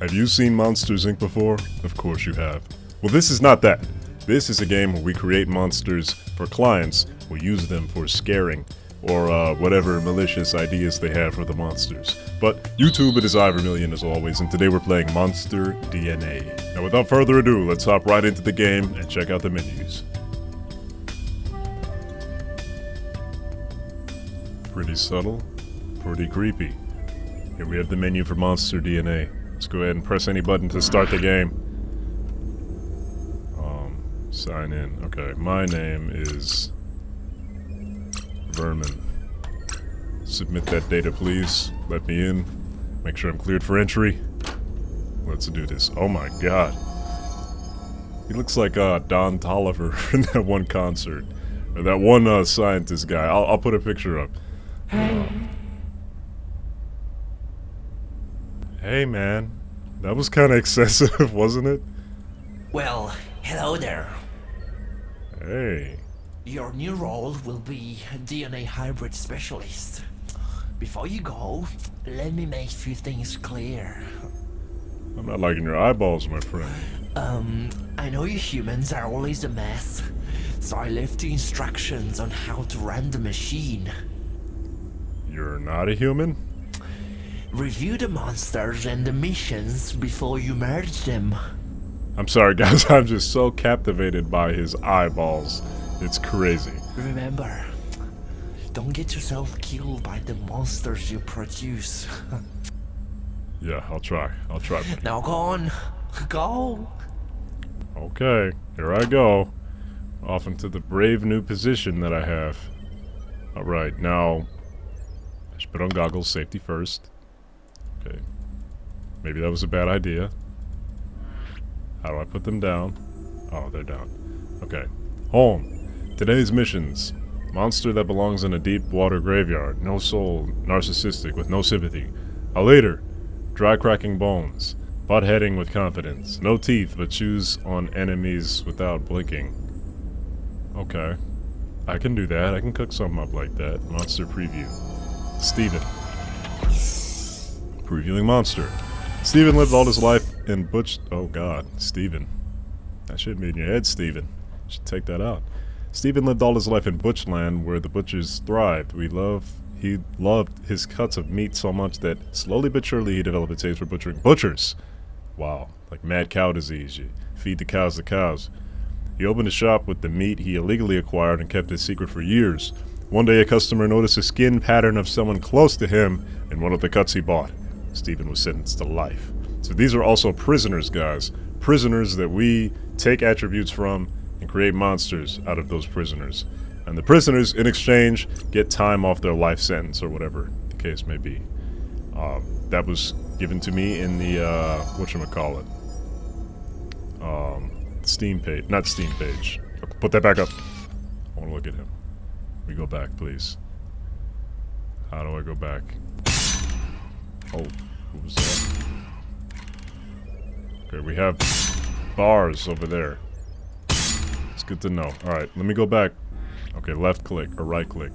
Have you seen Monsters Inc. before? Of course you have. Well, this is not that. This is a game where we create monsters for clients. We use them for scaring or whatever malicious ideas they have for the monsters. But YouTube, it is Ivermillion as always, and today we're playing Monster DNA. Now without further ado, let's hop right into the game and check out the menus. Pretty subtle, pretty creepy. Here we have the menu for Monster DNA. Let's go ahead and press any button to start the game. Sign in. Okay, my name is Vermin. Submit that data, please. Let me in. Make sure I'm cleared for entry. Let's do this. Oh my god. He looks like Don Tolliver in that one concert. Or that one scientist guy. I'll put a picture up. Hey man. That was kind of excessive, wasn't it? Well, hello there. Hey. Your new role will be DNA hybrid specialist. Before you go, let me make a few things clear. I'm not liking your eyeballs, my friend. I know you humans are always a mess, so I left the instructions on how to run the machine. You're not a human? Review the monsters and the missions before you merge them. I'm sorry guys, I'm just so captivated by his eyeballs. It's crazy. Remember, don't get yourself killed by the monsters you produce. Yeah, I'll try. Buddy. Now go on. Go. Okay, here I go. Off into the brave new position that I have. Alright, now I should put on goggles, safety first. Okay. Maybe that was a bad idea. How do I put them down? Oh, they're down. Okay. Home. Today's missions. Monster that belongs in a deep water graveyard. No soul. Narcissistic with no sympathy. A leader. Dry cracking bones. Butt heading with confidence. No teeth but chews on enemies without blinking. Okay. I can do that. I can cook something up like that. Monster preview. Steven. Previewing monster. Steven lived all his life in oh god, Steven. That should be in your head, Steven. Should take that out. Steven lived all his life in Butchland, where the butchers thrived. He loved his cuts of meat so much that slowly but surely he developed a taste for butchering butchers. Wow, like mad cow disease. You feed the cows. He opened a shop with the meat he illegally acquired and kept it secret for years. One day a customer noticed a skin pattern of someone close to him in one of the cuts he bought. Steven was sentenced to life. So these are also prisoners, guys. Prisoners that we take attributes from and create monsters out of those prisoners. And the prisoners, in exchange, get time off their life sentence or whatever the case may be. That was given to me in the, whatchamacallit? Steam page. Not Steam page. Put that back up. I want to look at him. We go back, please. How do I go back? Oh, what was that? Okay, we have bars over there. It's good to know. Alright, let me go back. Okay, left click or right click.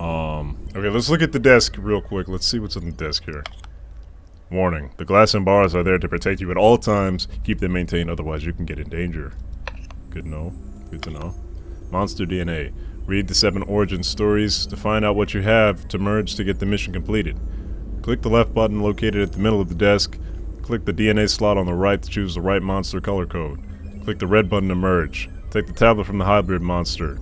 Okay, let's look at the desk real quick. Let's see what's on the desk here. Warning, the glass and bars are there to protect you at all times. Keep them maintained, otherwise you can get in danger. Good to know. Good to know. Monster DNA. Read the 7 origin stories to find out what you have to merge to get the mission completed. Click the left button located at the middle of the desk. Click the DNA slot on the right to choose the right monster color code. Click the red button to merge. Take the tablet from the hybrid monster.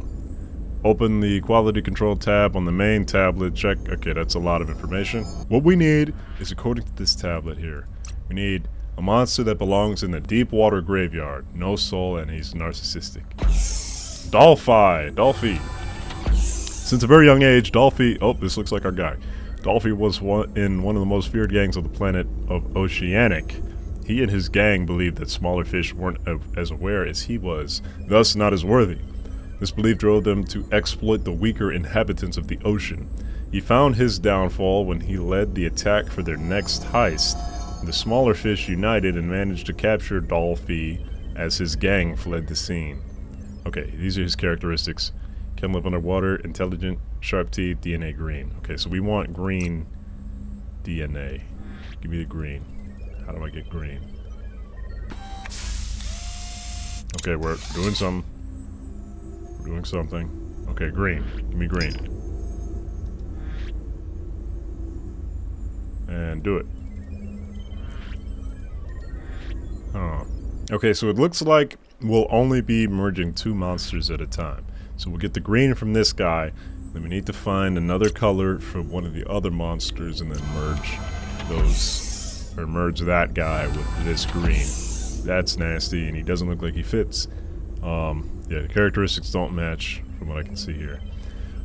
Open the quality control tab on the main tablet. Check. Okay, that's a lot of information. What we need is, according to this tablet here, we need a monster that belongs in the deep water graveyard. No soul and he's narcissistic. Dolphy. Since a very young age, Dolphy... Oh, this looks like our guy. Dolphy was in one of the most feared gangs of the planet of Oceanic. He and his gang believed that smaller fish weren't as aware as he was, thus not as worthy. This belief drove them to exploit the weaker inhabitants of the ocean. He found his downfall when he led the attack for their next heist. The smaller fish united and managed to capture Dolphy as his gang fled the scene. Okay, these are his characteristics. Can live underwater, intelligent, sharp teeth, DNA green. Okay, so we want green DNA. Give me the green. How do I get green? Okay, we're doing something. We're doing something. Okay, green. Give me green. And do it. Oh. Okay, so it looks like we'll only be merging 2 monsters at a time. So we'll get the green from this guy, then we need to find another color for one of the other monsters and then merge those, or merge that guy with this green. That's nasty, and he doesn't look like he fits. Yeah, the characteristics don't match from what I can see here.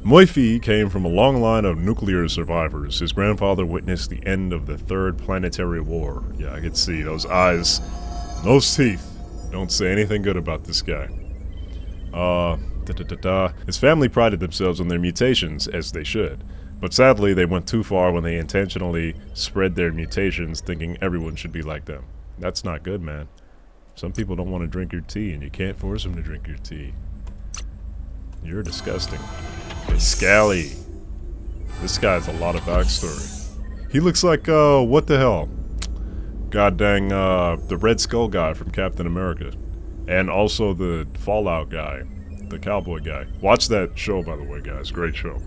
Moifi came from a long line of nuclear survivors. His grandfather witnessed the end of the Third Planetary War. Yeah, I can see those eyes, those teeth. Don't say anything good about this guy. His family prided themselves on their mutations, as they should. But sadly, they went too far when they intentionally spread their mutations, thinking everyone should be like them. That's not good, man. Some people don't want to drink your tea, and you can't force them to drink your tea. You're disgusting. Hey, Scally. This guy's a lot of backstory. He looks like, what the hell? God dang, the Red Skull guy from Captain America. And also the Fallout guy. The cowboy guy. Watch that show, by the way, guys. Great show.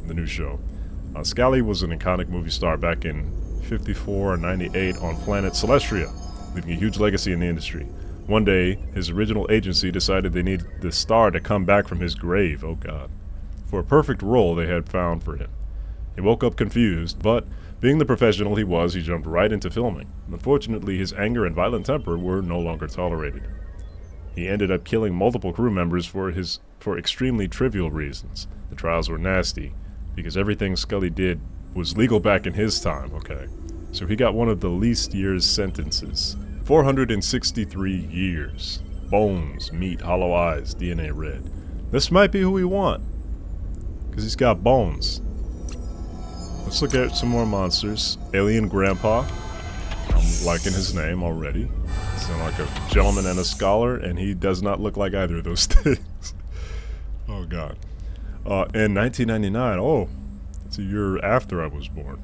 The new show. Scally was an iconic movie star back in 54 and 98 on planet Celestria, leaving a huge legacy in the industry. One day, his original agency decided they needed the star to come back from his grave, oh god, for a perfect role they had found for him. He woke up confused, but being the professional he was, he jumped right into filming. Unfortunately, his anger and violent temper were no longer tolerated. He ended up killing multiple crew members for extremely trivial reasons. The trials were nasty, because everything Scully did was legal back in his time, okay? So he got one of the least years sentences. 463 years. Bones, meat, hollow eyes, DNA red. This might be who we want, because he's got bones. Let's look at some more monsters. Alien Grandpa. I'm liking his name already. Sound like a gentleman and a scholar, and he does not look like either of those things. Oh god. In 1999, oh, it's a year after I was born.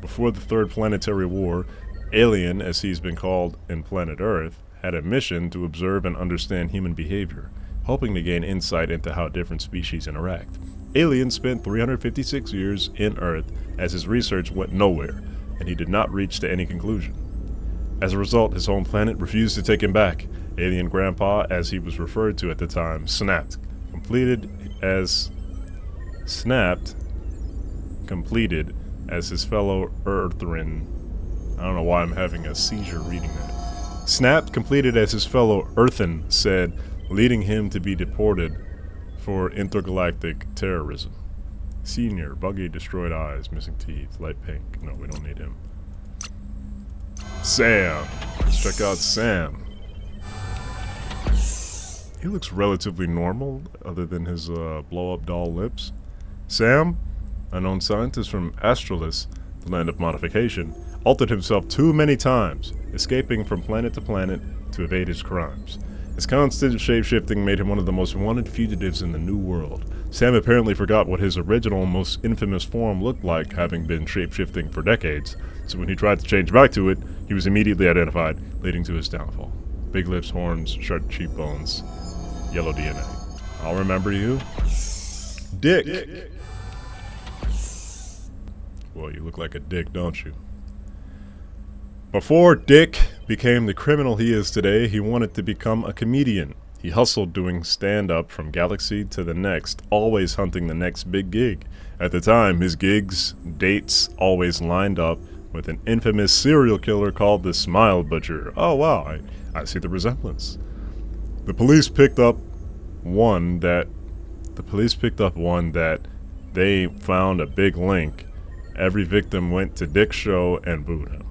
Before the Third Planetary War, Alien, as he's been called in planet Earth, had a mission to observe and understand human behavior, hoping to gain insight into how different species interact. Alien spent 356 years in Earth as his research went nowhere, and he did not reach to any conclusion. As a result, his home planet refused to take him back. Alien Grandpa, as he was referred to at the time, completed as his fellow Earthrin. I don't know why I'm having a seizure reading that. Snapped, completed as his fellow Earthen said, leading him to be deported for intergalactic terrorism. Senior, buggy, destroyed eyes, missing teeth, light pink. No, we don't need him. Sam. Let's check out Sam. He looks relatively normal, other than his blow-up doll lips. Sam, a known scientist from Astralis, the land of modification, altered himself too many times, escaping from planet to planet to evade his crimes. His constant shape-shifting made him one of the most wanted fugitives in the New World. Sam apparently forgot what his original, most infamous form looked like, having been shape-shifting for decades, so when he tried to change back to it, he was immediately identified, leading to his downfall. Big lips, horns, sharp cheekbones, yellow DNA. I'll remember you. Dick! Well, you look like a dick, don't you? Before Dick became the criminal he is today, he wanted to become a comedian. He hustled doing stand-up from galaxy to the next, always hunting the next big gig. At the time, his gigs, dates, always lined up with an infamous serial killer called the Smile Butcher. Oh wow, I see the resemblance. The police picked up one that they found a big link. Every victim went to Dick's show and booed him.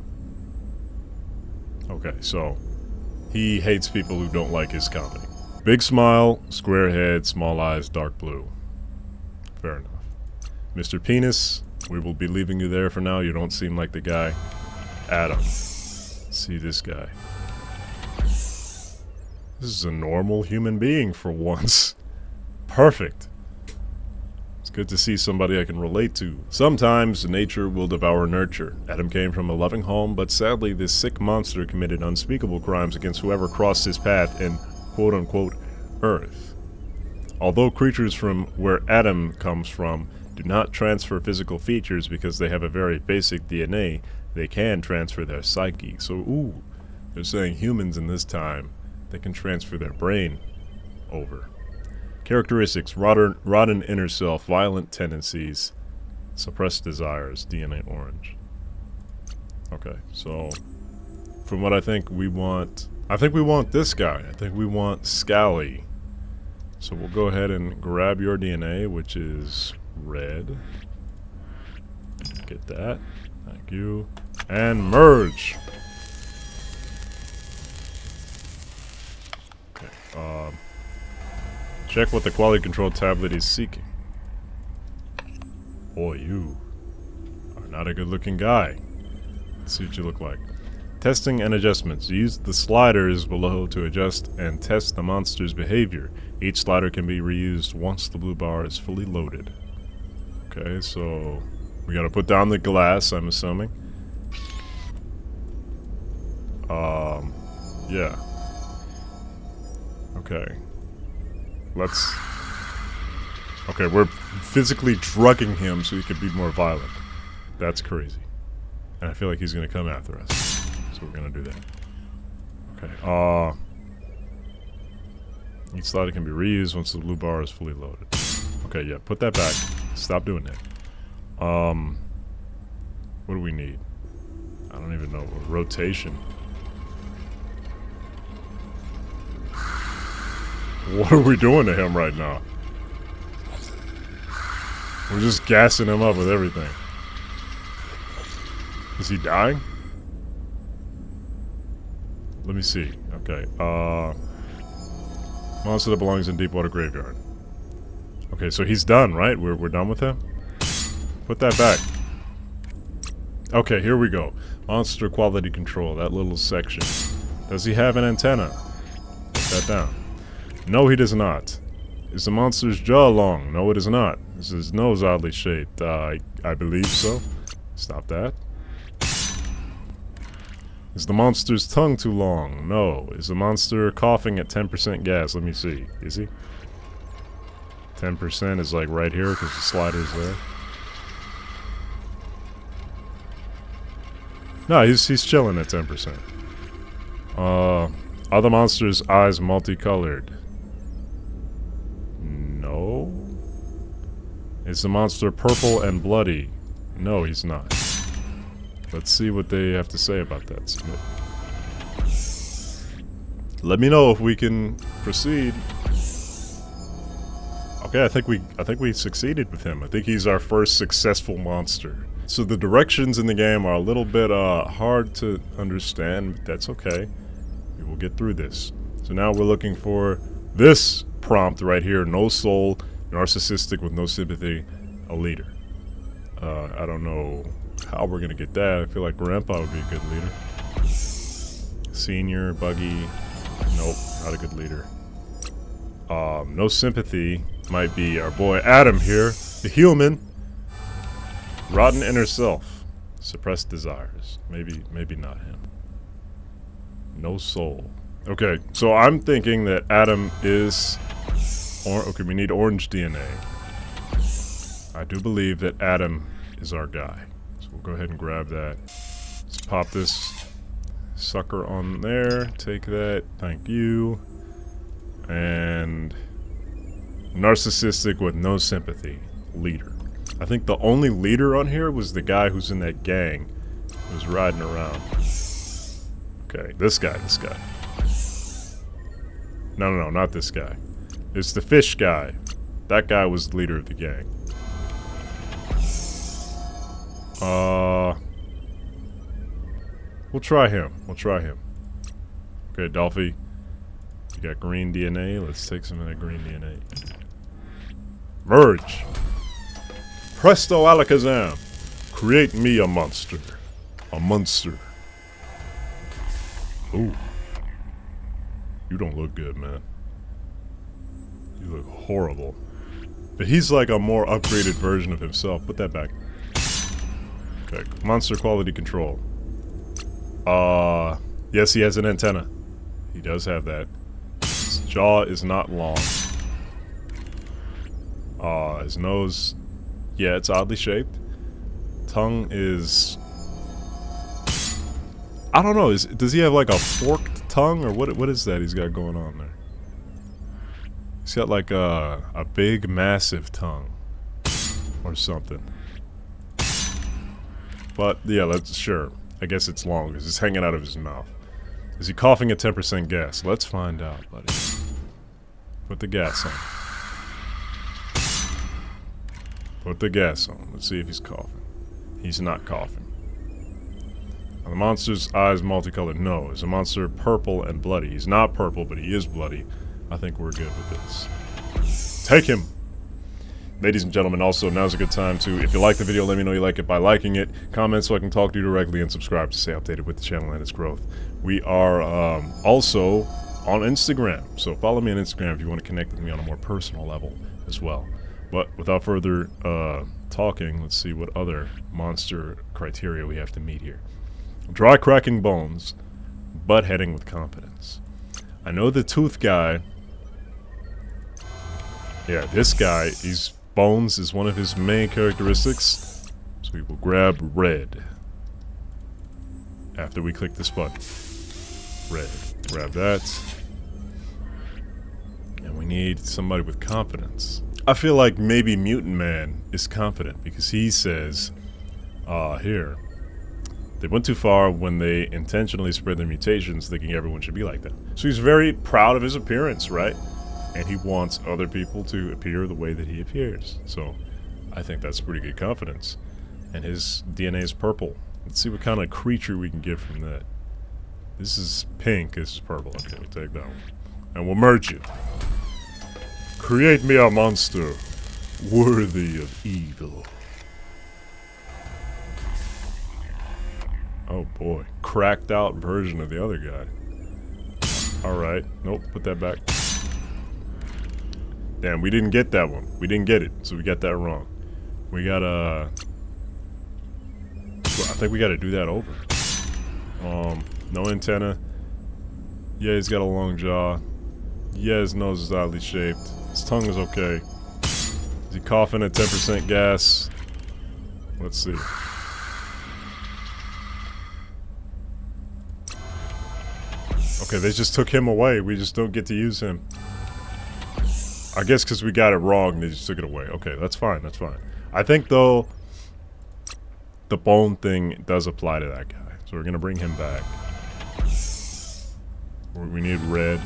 Okay, so he hates people who don't like his comedy. Big smile, square head, small eyes, dark blue. Fair enough. Mr. Penis, we will be leaving you there for now. You don't seem like the guy. Adam. See this guy. This is a normal human being for once. Perfect. He's Good to see somebody I can relate to. Sometimes nature will devour nurture. Adam came from a loving home, but sadly this sick monster committed unspeakable crimes against whoever crossed his path in quote-unquote Earth. Although creatures from where Adam comes from do not transfer physical features because they have a very basic DNA, they can transfer their psyche. So, ooh, they're saying humans in this time, they can transfer their brain over. Characteristics: rotten inner self, violent tendencies, suppressed desires, DNA orange. Okay, so from what I think we want this guy. I think we want Scally. So we'll go ahead and grab your DNA, which is red. Get that. Thank you. And merge. Okay, check what the quality control tablet is seeking. Boy, you are not a good looking guy. Let's see what you look like. Testing and adjustments. Use the sliders below to adjust and test the monster's behavior. Each slider can be reused once the blue bar is fully loaded. Okay, so we gotta put down the glass, I'm assuming. Yeah. Okay. Okay, we're physically drugging him so he can be more violent. That's crazy. And I feel like he's gonna come after us. So we're gonna do that. Okay, each slider can be reused once the blue bar is fully loaded. Okay, yeah, put that back. Stop doing that. What do we need? I don't even know. Rotation. What are we doing to him right now? We're just gassing him up with everything. Is he dying? Let me see. Okay, monster that belongs in Deepwater Graveyard. Okay, so he's done, right? We're done with him? Put that back. Okay, here we go. Monster quality control, that little section. Does he have an antenna? Put that down. No, he does not. Is the monster's jaw long? No, it is not. Is his nose oddly shaped? I believe so. Stop that. Is the monster's tongue too long? No. Is the monster coughing at 10% gas? Let me see. Is he? 10% is like right here because the slider's there. No, he's chilling at 10%. Are the monster's eyes multicolored? No. Is the monster purple and bloody? No, he's not. Let's see what they have to say about that. Submit. Let me know if we can proceed. Okay, I think we succeeded with him. I think he's our first successful monster. So the directions in the game are a little bit hard to understand, but that's okay. We will get through this. So now we're looking for this prompt right here: no soul, narcissistic with no sympathy, a leader. I don't know how we're gonna get that. I feel like Grandpa would be a good leader. Senior, buggy, nope, not a good leader. No sympathy might be our boy Adam here, the human. Rotten inner self, suppressed desires. Maybe not him. No soul. Okay, so I'm thinking that Adam is. Okay, we need orange DNA. I do believe that Adam is our guy. So we'll go ahead and grab that. Let's pop this sucker on there. Take that. Thank you. And narcissistic with no sympathy. Leader. I think the only leader on here was the guy who's in that gang who's riding around. Okay, this guy. No, not this guy. It's the fish guy. That guy was the leader of the gang. We'll try him. Okay, Dolphy. You got green DNA. Let's take some of that green DNA. Merge. Presto alakazam. Create me a monster. A monster. Ooh. You don't look good, man. You look horrible. But he's like a more upgraded version of himself. Put that back. Okay, monster quality control. Yes, he has an antenna. He does have that. His jaw is not long. His nose, yeah, it's oddly shaped. Tongue is... I don't know, does he have like a forked tongue, or what is that he's got going on there? He's got like a big, massive tongue. Or something. But, yeah, sure. I guess it's long, because it's hanging out of his mouth. Is he coughing at 10% gas? Let's find out, buddy. Put the gas on. Put the gas on. Let's see if he's coughing. He's not coughing. Are the monster's eyes multicolored? No. Is the monster purple and bloody? He's not purple, but he is bloody. I think we're good with this. Take him! Ladies and gentlemen, also, now's a good time to, if you like the video, let me know you like it by liking it, comment so I can talk to you directly, and subscribe to stay updated with the channel and its growth. We are also on Instagram, so follow me on Instagram if you want to connect with me on a more personal level as well. But without further talking, let's see what other monster criteria we have to meet here. Dry cracking bones, butt heading with competence. I know the tooth guy. Yeah, this guy, bones is one of his main characteristics. So we will grab red. After we click this button. Red. Grab that. And we need somebody with confidence. I feel like maybe Mutant Man is confident because he says, here, they went too far when they intentionally spread their mutations thinking everyone should be like them. So he's very proud of his appearance, right? And he wants other people to appear the way that he appears. So I think that's pretty good confidence. And his DNA is purple. Let's see what kind of creature we can get from that. This is pink, this is purple. Okay, we'll take that one. And we'll merge it. Create me a monster worthy of evil. Oh boy, cracked out version of the other guy. Alright, nope, put that back. Damn, we didn't get that one. We didn't get it, so we got that wrong. We gotta... I think we gotta do that over. No antenna. Yeah, he's got a long jaw. Yeah, his nose is oddly shaped. His tongue is okay. Is he coughing at 10% gas? Let's see. Okay, they just took him away. We just don't get to use him. I guess because we got it wrong, they just took it away. Okay, that's fine, that's fine. I think, though, the bone thing does apply to that guy. So we're going to bring him back. We need red.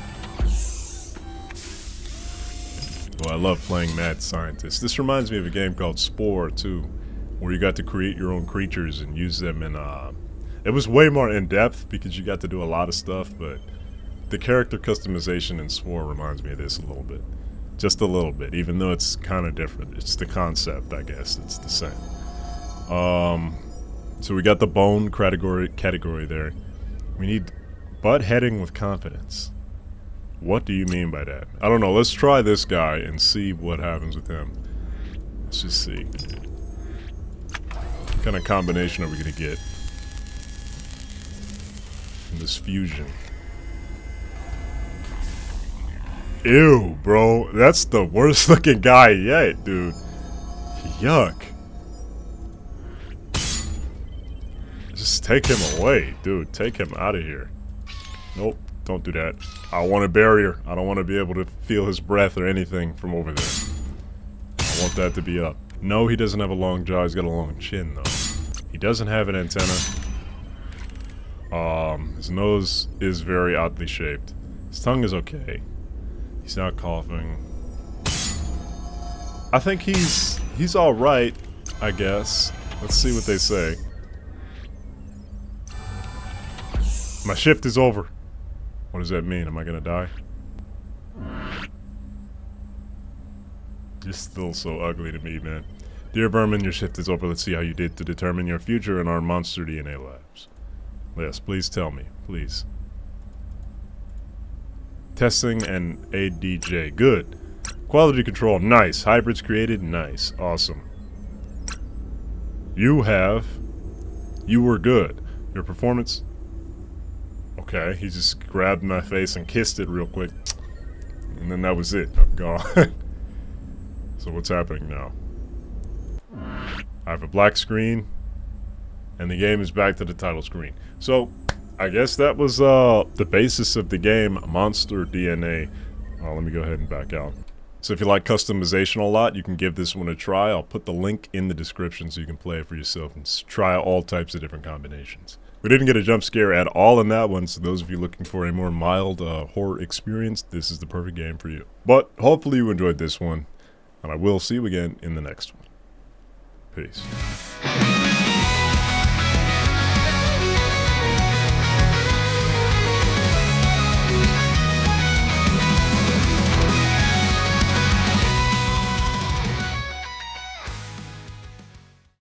Well, I love playing Mad Scientist. This reminds me of a game called Spore, too, where you got to create your own creatures and use them in, it was way more in-depth because you got to do a lot of stuff, but the character customization in Spore reminds me of this a little bit. Just a little bit, even though it's kind of different. It's the concept, I guess. It's the same. So we got the bone category there. We need butt heading with confidence. What do you mean by that? I don't know. Let's try this guy and see what happens with him. Let's just see. What kind of combination are we going to get in this fusion? Ew, bro. That's the worst looking guy yet, dude. Yuck. Just take him away, dude. Take him out of here. Nope, don't do that. I want a barrier. I don't want to be able to feel his breath or anything from over there. I want that to be up. No, he doesn't have a long jaw. He's got a long chin, though. He doesn't have an antenna. His nose is very oddly shaped. His tongue is okay. He's not coughing. I think he's all right, I guess. Let's see what they say. My shift is over. What does that mean? Am I gonna die? You're still so ugly to me, man. Dear Vermin, your shift is over. Let's see how you did to determine your future in our monster DNA labs. Yes, please tell me. Please. Testing and ADJ. Good. Quality control, nice. Hybrids created, nice. Awesome. You were good. Your performance... Okay, he just grabbed my face and kissed it real quick. And then that was it. I'm gone. So what's happening now? I have a black screen. And the game is back to the title screen. So, I guess that was the basis of the game, Monster DNA. Let me go ahead and back out. So if you like customization a lot, you can give this one a try. I'll put the link in the description so you can play it for yourself and try all types of different combinations. We didn't get a jump scare at all in that one, so those of you looking for a more mild horror experience, this is the perfect game for you. But hopefully you enjoyed this one, and I will see you again in the next one. Peace.